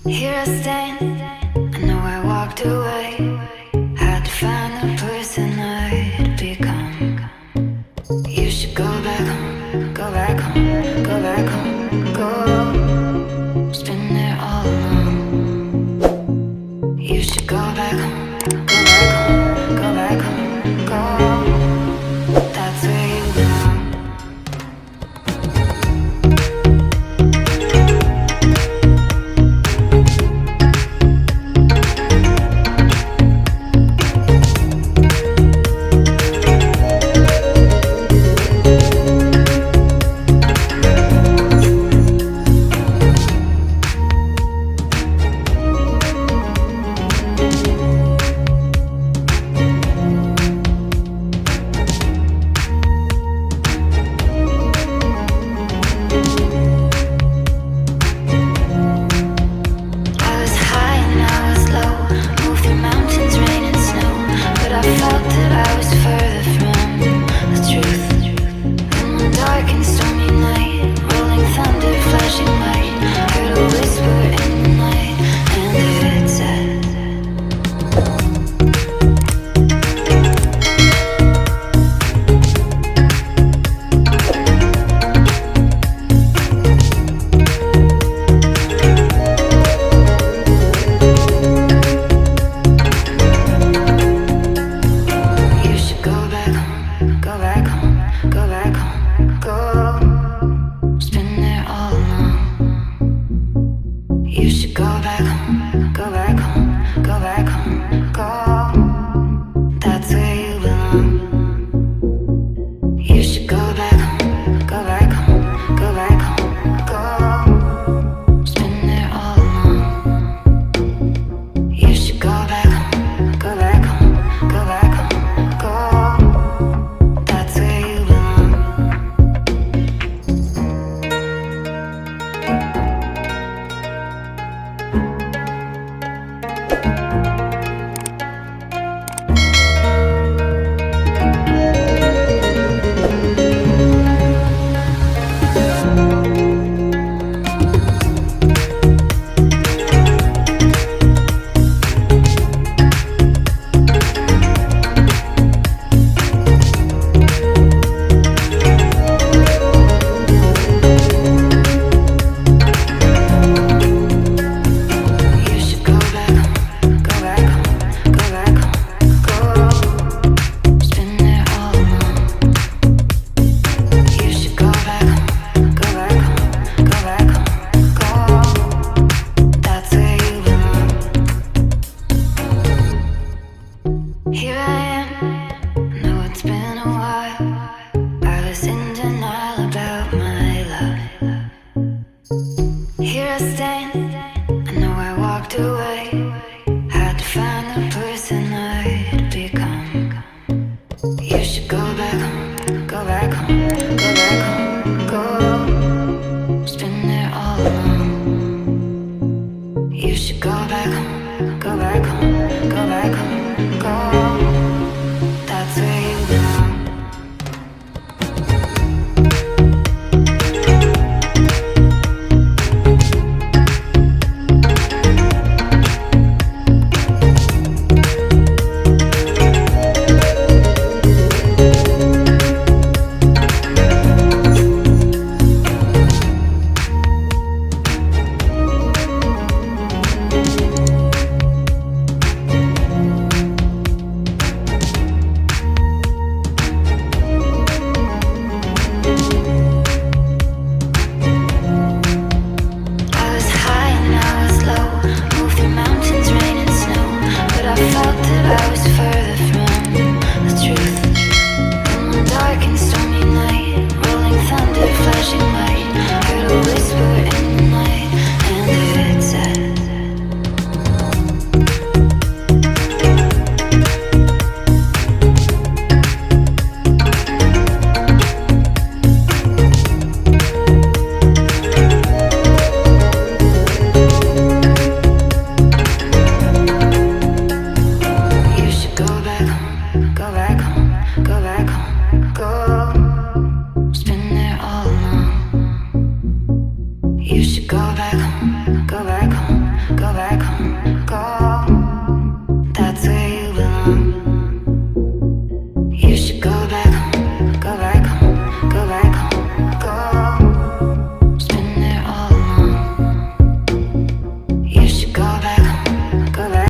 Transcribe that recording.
Here I stand, I know I walked away. Had to find the person I'd become. You should go back home, go back home, go back home, go. Been there all along. You should go back home, go back home, go back home, go. That's where you belong. You should go back home, go back home, go back home, go. That's where you belong. You should go back home, go back home, go back home, go. It's been there all along. You should go back home, go back home, go back home, go. That's where you belong. Here I am, know it's been a while. I was in denial about my love. Here I stand, I know I walked away. Had to find the person I'd become. You should go back home, go back home, go back home, go. It's been there all along. You should go back home, go back home, go back home, go. That's where you belong. home, go